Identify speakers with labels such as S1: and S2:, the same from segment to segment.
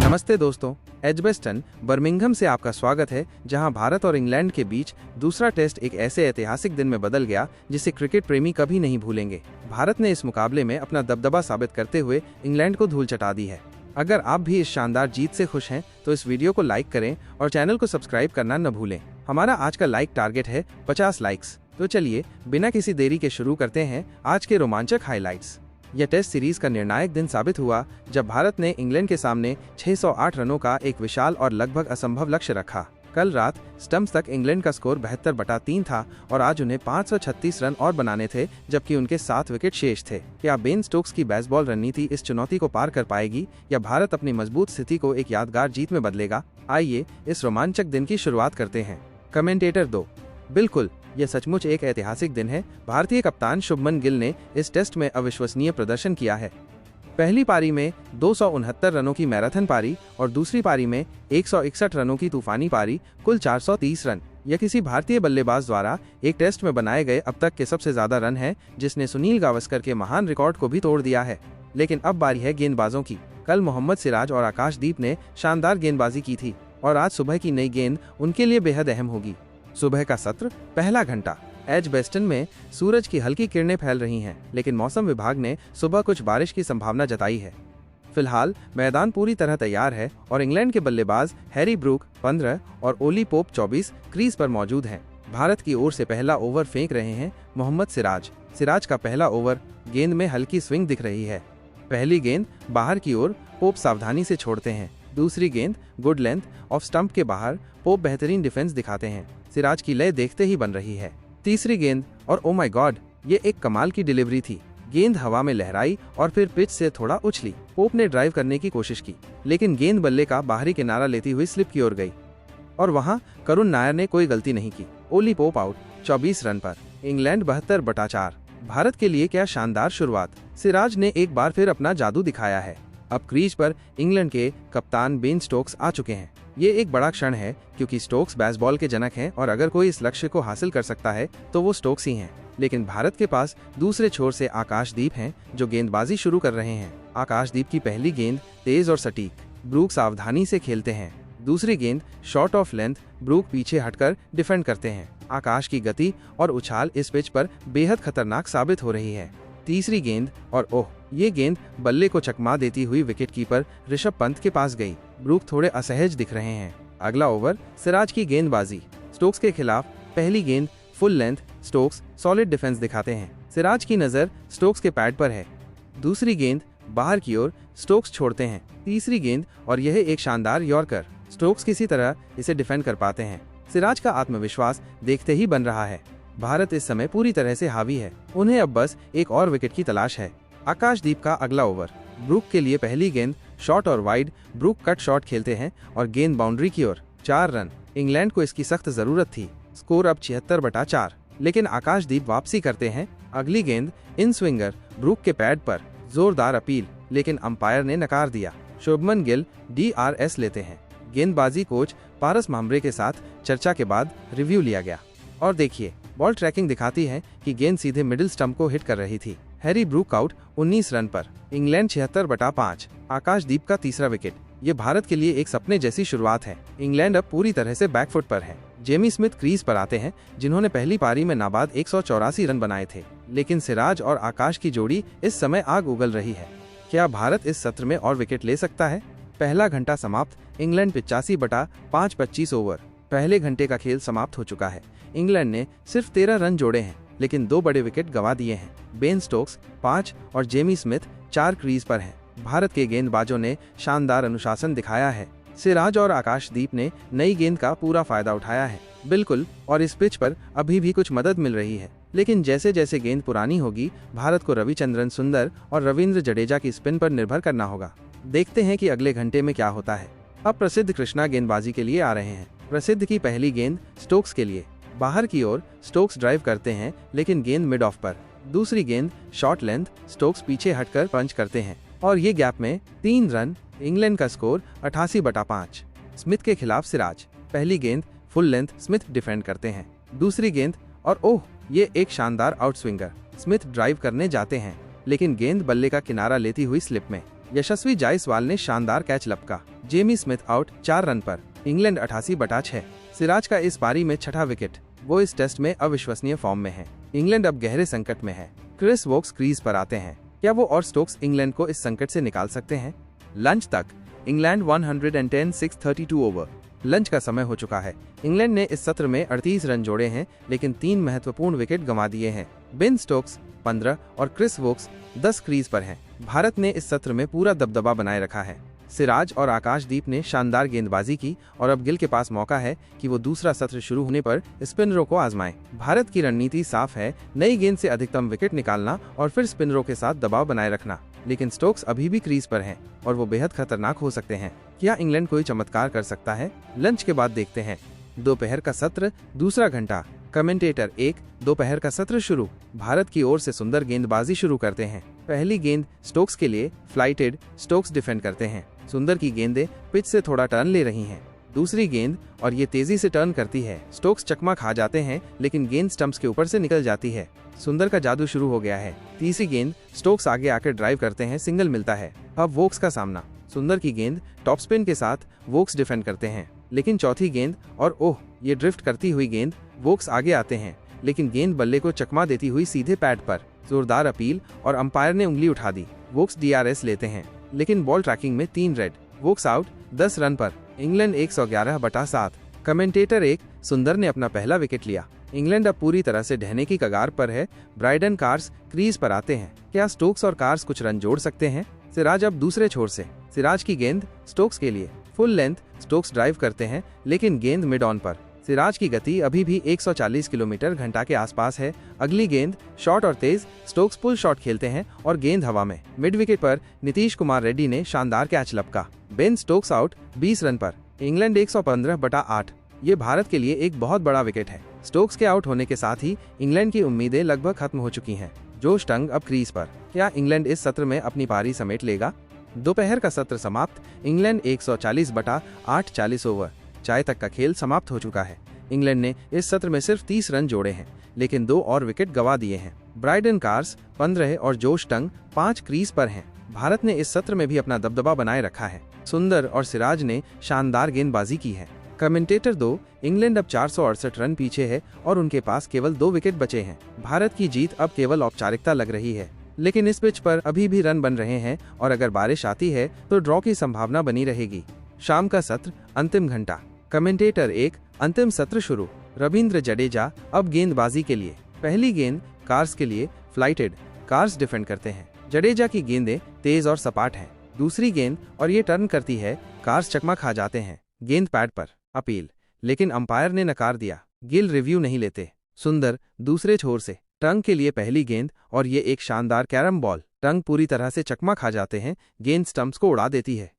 S1: नमस्ते दोस्तों, Edgbaston Birmingham से आपका स्वागत है, जहां भारत और इंग्लैंड के बीच दूसरा टेस्ट एक ऐसे ऐतिहासिक दिन में बदल गया जिसे क्रिकेट प्रेमी कभी नहीं भूलेंगे। भारत ने इस मुकाबले में अपना दबदबा साबित करते हुए इंग्लैंड को धूल चटा दी है। अगर आप भी इस शानदार जीत से खुश हैं तो इस वीडियो को लाइक करें और चैनल को सब्सक्राइब करना न भूलें। हमारा आज का लाइक टारगेट है 50 लाइक्स। तो चलिए बिना किसी देरी के शुरू करते हैं आज के रोमांचक हाइलाइट्स। यह टेस्ट सीरीज का निर्णायक दिन साबित हुआ जब भारत ने इंग्लैंड के सामने 608 रनों का एक विशाल और लगभग असंभव लक्ष्य रखा। कल रात स्टंप्स तक इंग्लैंड का स्कोर 72/3 था और आज उन्हें 536 रन और बनाने थे, जबकि उनके 7 विकेट शेष थे। क्या बेन स्टोक्स की बेसबॉल रणनीति इस चुनौती को पार कर पाएगी या भारत अपनी मजबूत स्थिति को एक यादगार जीत में बदलेगा? आइए इस रोमांचक दिन की शुरुआत करते हैं। कमेंटेटर 2। बिल्कुल, यह सचमुच एक ऐतिहासिक दिन है। भारतीय कप्तान शुभमन गिल ने इस टेस्ट में अविश्वसनीय प्रदर्शन किया है। पहली पारी में 269 रनों की मैराथन पारी और दूसरी पारी में 161 रनों की तूफानी पारी, कुल 430 रन। यह किसी भारतीय बल्लेबाज द्वारा एक टेस्ट में बनाए गए अब तक के सबसे ज्यादा रन है, जिसने सुनील गावस्कर के महान रिकॉर्ड को भी तोड़ दिया है। लेकिन अब बारी है गेंदबाजों की। कल मोहम्मद सिराज और आकाशदीप ने शानदार गेंदबाजी की थी और आज सुबह की नई गेंद उनके लिए बेहद अहम होगी। सुबह का सत्र, पहला घंटा। एजबेस्टन में सूरज की हल्की किरणें फैल रही हैं, लेकिन मौसम विभाग ने सुबह कुछ बारिश की संभावना जताई है। फिलहाल मैदान पूरी तरह तैयार है और इंग्लैंड के बल्लेबाज हैरी ब्रूक 15 और ओली पोप 24 क्रीज पर मौजूद हैं। भारत की ओर से पहला ओवर फेंक रहे हैं मोहम्मद सिराज। सिराज का पहला ओवर, गेंद में हल्की स्विंग दिख रही है। पहली गेंद बाहर की ओर, पोप सावधानी से छोड़ते हैं। दूसरी गेंद गुड लेंथ ऑफ स्टंप के बाहर, पोप बेहतरीन डिफेंस दिखाते हैं। सिराज की लय देखते ही बन रही है। तीसरी गेंद और ओ माय गॉड, ये एक कमाल की डिलीवरी थी। गेंद हवा में लहराई और फिर पिच से थोड़ा उछली। पोप ने ड्राइव करने की कोशिश की, लेकिन गेंद बल्ले का बाहरी किनारा लेती हुई स्लिप की ओर गई और वहां करुण नायर ने कोई गलती नहीं की। ओली पोप आउट 24 रन पर। इंग्लैंड 72/4। भारत के लिए क्या शानदार शुरुआत। सिराज ने एक बार फिर अपना जादू दिखाया है। अब क्रीज पर इंग्लैंड के कप्तान बेन स्टोक्स आ चुके हैं। ये एक बड़ा क्षण है क्योंकि स्टोक्स बेसबॉल के जनक हैं और अगर कोई इस लक्ष्य को हासिल कर सकता है तो वो स्टोक्स ही हैं। लेकिन भारत के पास दूसरे छोर से आकाशदीप हैं जो गेंदबाजी शुरू कर रहे हैं। आकाशदीप की पहली गेंद तेज और सटीक, ब्रूक सावधानी से खेलते हैं। दूसरी गेंद शॉर्ट ऑफ लेंथ, ब्रूक पीछे हटकर डिफेंड करते हैं। आकाश की गति और उछाल इस पिच पर बेहद खतरनाक साबित हो रही है। तीसरी गेंद और ओह, ये गेंद बल्ले को चकमा देती हुई विकेटकीपर ऋषभ पंत के पास गई। ब्रूक थोड़े असहज दिख रहे हैं। अगला ओवर, सिराज की गेंदबाजी। स्टोक्स के खिलाफ पहली गेंद full length, Stokes solid defence दिखाते हैं। सिराज की नजर स्टोक्स के पैड पर है। दूसरी गेंद बाहर की ओर, स्टोक्स छोड़ते हैं। तीसरी गेंद और यह एक शानदार यॉर्कर। स्टोक्स किसी तरह इसे डिफेंड कर पाते हैं। सिराज का आत्मविश्वास देखते ही बन रहा है। भारत इस समय पूरी तरह से हावी है। उन्हें अब बस एक और विकेट की तलाश है। आकाशदीप का अगला ओवर। ब्रूक के लिए पहली गेंद शॉर्ट और वाइड। ब्रूक कट शॉट खेलते हैं और गेंद बाउंड्री की ओर। 4 रन। इंग्लैंड को इसकी सख्त जरूरत थी। स्कोर अब 76/4। लेकिन आकाशदीप वापसी करते हैं। अगली गेंद इन स्विंगर, ब्रूक के पैड पर। जोरदार अपील, लेकिन अंपायर ने नकार दिया। शुभमन गिल DRS लेते हैं। गेंदबाजी कोच पारस मामरे के साथ चर्चा के बाद रिव्यू लिया गया और देखिए, बॉल ट्रैकिंग दिखाती है कि गेंद सीधे मिडिल स्टंप को हिट कर रही थी। हैरी ब्रूक आउट 19 रन पर। इंग्लैंड 76/5। आकाशदीप का तीसरा विकेट। ये भारत के लिए एक सपने जैसी शुरुआत है। इंग्लैंड अब पूरी तरह से बैकफुट पर है। जेमी स्मिथ क्रीज पर आते हैं, जिन्होंने पहली पारी में नाबाद 184 रन बनाए थे। लेकिन सिराज और आकाश की जोड़ी इस समय आग उगल रही है। क्या भारत इस सत्र में और विकेट ले सकता है? पहला घंटा समाप्त। England 85/5 25 over. पहले घंटे का खेल समाप्त हो चुका है। इंग्लैंड ने सिर्फ 13 रन जोड़े हैं, लेकिन 2 बड़े विकेट गंवा दिए हैं। बेन स्टोक्स 5 और जेमी स्मिथ 4 क्रीज पर हैं। भारत के गेंदबाजों ने शानदार अनुशासन दिखाया है। सिराज और आकाशदीप ने नई गेंद का पूरा फायदा उठाया है। बिल्कुल, और इस पिच पर अभी भी कुछ मदद मिल रही है। लेकिन जैसे जैसे गेंद पुरानी होगी, भारत को रविचंद्रन सुंदर और रविंद्र जडेजा की स्पिन पर निर्भर करना होगा। देखते हैं कि अगले घंटे में क्या होता है। अब प्रसिद्ध कृष्णा गेंदबाजी के लिए आ रहे हैं। प्रसिद्ध की पहली गेंद स्टोक्स के लिए। बाहर की ओर स्टोक्स ड्राइव करते हैं, लेकिन गेंद मिड ऑफ पर। दूसरी गेंद शॉर्ट लेंथ, स्टोक्स पीछे हटकर पंच करते हैं और ये गैप में 3 रन। इंग्लैंड का स्कोर 88/5। स्मिथ के खिलाफ सिराज। पहली गेंद फुल लेंथ, स्मिथ डिफेंड करते हैं। दूसरी गेंद और ओह, ये एक शानदार आउट स्विंगर। स्मिथ ड्राइव करने जाते हैं, लेकिन गेंद बल्ले का किनारा लेती हुई स्लिप में। यशस्वी जायसवाल ने शानदार कैच लपका। जेमी स्मिथ आउट 4 रन पर। इंग्लैंड 88/6। सिराज का इस पारी में छठा विकेट। वो इस टेस्ट में अविश्वसनीय फॉर्म में है। इंग्लैंड अब गहरे संकट में है। क्रिस वोक्स क्रीज पर आते हैं। क्या वो और स्टोक्स इंग्लैंड को इस संकट से निकाल सकते हैं? लंच तक इंग्लैंड 110-6 ओवर। लंच का समय हो चुका है। इंग्लैंड ने इस सत्र में 38 रन जोड़े हैं, लेकिन 3 महत्वपूर्ण विकेट गंवा दिए हैं। बेन स्टोक्स 15 और क्रिस वोक्स 10 क्रीज पर हैं। भारत ने इस सत्र में पूरा दबदबा बनाए रखा है। सिराज और आकाशदीप ने शानदार गेंदबाजी की और अब गिल के पास मौका है कि वो दूसरा सत्र शुरू होने पर स्पिनरों को आजमाएं। भारत की रणनीति साफ है, नई गेंद से अधिकतम विकेट निकालना और फिर स्पिनरों के साथ दबाव बनाए रखना। लेकिन स्टोक्स अभी भी क्रीज पर हैं और वो बेहद खतरनाक हो सकते हैं। क्या इंग्लैंड कोई चमत्कार कर सकता है? लंच के बाद देखते हैं। दोपहर का सत्र, दूसरा घंटा। कमेंटेटर 1, दोपहर का सत्र शुरू। भारत की ओर से सुंदर गेंदबाजी शुरू करते हैं। पहली गेंद स्टोक्स के लिए, फ्लाइटेड। स्टोक्स डिफेंड करते हैं। सुंदर की गेंदें पिच से थोड़ा टर्न ले रही हैं। दूसरी गेंद और ये तेजी से टर्न करती है। स्टोक्स चकमा खा जाते हैं, लेकिन गेंद स्टंप्स के ऊपर से निकल जाती है। सुंदर का जादू शुरू हो गया है। तीसरी गेंद स्टोक्स आगे आकर ड्राइव करते हैं, सिंगल मिलता है। अब वोक्स का सामना। सुंदर की गेंद टॉप स्पिन के साथ वोक्स डिफेंड करते हैं, लेकिन चौथी गेंद और ओह, ये ड्रिफ्ट करती हुई गेंद। वोक्स आगे आते हैं, लेकिन गेंद बल्ले को चकमा देती हुई सीधे पैड पर। जोरदार अपील और अंपायर ने उंगली उठा दी। वोक्स DRS लेते हैं, लेकिन बॉल ट्रैकिंग में 3 रेड। वोक्स आउट 10 रन पर। इंग्लैंड 111/7। कमेंटेटर 1, सुंदर ने अपना पहला विकेट लिया। इंग्लैंड अब पूरी तरह से ढहने की कगार पर है। ब्राइडन कार्स क्रीज पर आते हैं। क्या स्टोक्स और कार्स कुछ रन जोड़ सकते हैं? सिराज अब दूसरे छोर से। सिराज की गेंद स्टोक्स के लिए, फुल लेंथ। स्टोक्स ड्राइव करते हैं, लेकिन गेंद मिड ऑन पर। सिराज की गति अभी भी 140 किलोमीटर घंटा के आसपास है। अगली गेंद शॉर्ट और तेज। स्टोक्स पुल शॉट खेलते हैं और गेंद हवा में। मिड विकेट पर नीतीश कुमार रेड्डी ने शानदार कैच लपका। बेन स्टोक्स आउट 20 रन पर। इंग्लैंड 115/8। ये भारत के लिए एक बहुत बड़ा विकेट है। स्टोक्स के आउट होने के साथ ही इंग्लैंड की उम्मीदें लगभग खत्म हो चुकी हैं। जोश टंग अब क्रीज पर। क्या इंग्लैंड इस सत्र में अपनी पारी समेट लेगा? दोपहर का सत्र समाप्त। England 140/8 40 over. चाय तक का खेल समाप्त हो चुका है। इंग्लैंड ने इस सत्र में सिर्फ 30 रन जोड़े हैं, लेकिन 2 और विकेट गंवा दिए हैं। ब्राइडन कार्स 15 और जोश टंग 5 क्रीज पर हैं। भारत ने इस सत्र में भी अपना दबदबा बनाए रखा है। सुंदर और सिराज ने शानदार गेंदबाजी की है। कमेंटेटर 2, इंग्लैंड अब 468 रन पीछे है और उनके पास केवल 2 विकेट बचे हैं। भारत की जीत अब केवल औपचारिकता लग रही है, लेकिन इस पिच पर अभी भी रन बन रहे हैं और अगर बारिश आती है तो ड्रॉ की संभावना बनी रहेगी। शाम का सत्र, अंतिम घंटा। कमेंटेटर 1, अंतिम सत्र शुरू। रविंद्र जडेजा अब गेंदबाजी के लिए। पहली गेंद कार्स के लिए, फ्लाइटेड। कार्स डिफेंड करते हैं। जडेजा की गेंदें तेज और सपाट हैं। दूसरी गेंद और ये टर्न करती है। कार्स चकमा खा जाते हैं। गेंद पैड पर। अपील, लेकिन अंपायर ने नकार दिया। गिल रिव्यू नहीं लेते। सुंदर दूसरे छोर से। टंग के लिए पहली गेंद और ये एक शानदार कैरम बॉल। टंग पूरी तरह से चकमा खा जाते हैं। गेंद स्टंप्स को उड़ा देती है।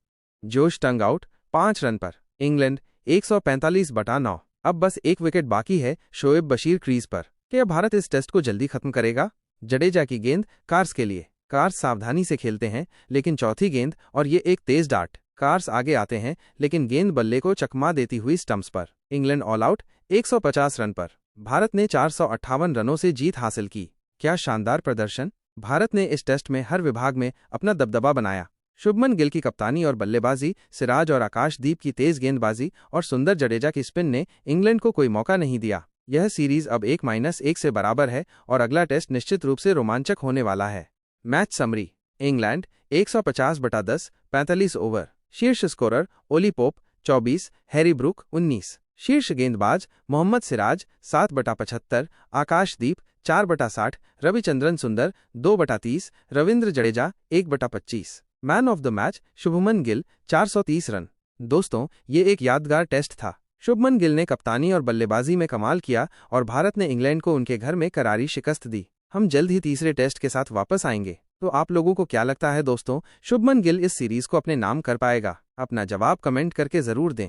S1: जोश टंग आउट 5 रन पर। इंग्लैंड 145/9। अब बस एक विकेट बाकी है। शोएब बशीर क्रीज पर। क्या भारत इस टेस्ट को जल्दी खत्म करेगा? जडेजा की गेंद कार्स के लिए। कार्स सावधानी से खेलते हैं, लेकिन चौथी गेंद और ये एक तेज डार्ट। कार्स आगे आते हैं, लेकिन गेंद बल्ले को चकमा देती हुई स्टंप्स पर। इंग्लैंड ऑल आउट 150 रन पर। भारत ने 458 रनों से जीत हासिल की। क्या शानदार प्रदर्शन! भारत ने इस टेस्ट में हर विभाग में अपना दबदबा बनाया। शुभमन गिल की कप्तानी और बल्लेबाजी, सिराज और आकाशदीप की तेज गेंदबाजी और सुंदर जडेजा की स्पिन ने इंग्लैंड को कोई मौका नहीं दिया। यह सीरीज अब 1-1 से बराबर है और अगला टेस्ट निश्चित रूप से रोमांचक होने वाला है। Match summary. England 150/10 45 over. शीर्ष scorer Ollie Pope 24, Harry Brook 19। शीर्ष गेंदबाज मोहम्मद सिराज 7/75, आकाशदीप 4/60, रविचंद्रन सुंदर 2/30, Ravindra Jadeja 1/25। Man of the match Shubman Gill 430 run. दोस्तों, ये एक यादगार टेस्ट था। शुभमन गिल ने कप्तानी और बल्लेबाजी में कमाल किया और भारत ने इंग्लैंड को उनके घर में करारी शिकस्त दी। हम जल्द ही तीसरे टेस्ट के साथ वापस आएंगे। तो आप लोगों को क्या लगता है दोस्तों, शुभमन गिल इस सीरीज को अपने नाम कर पाएगा? अपना जवाब कमेंट करके जरूर दें।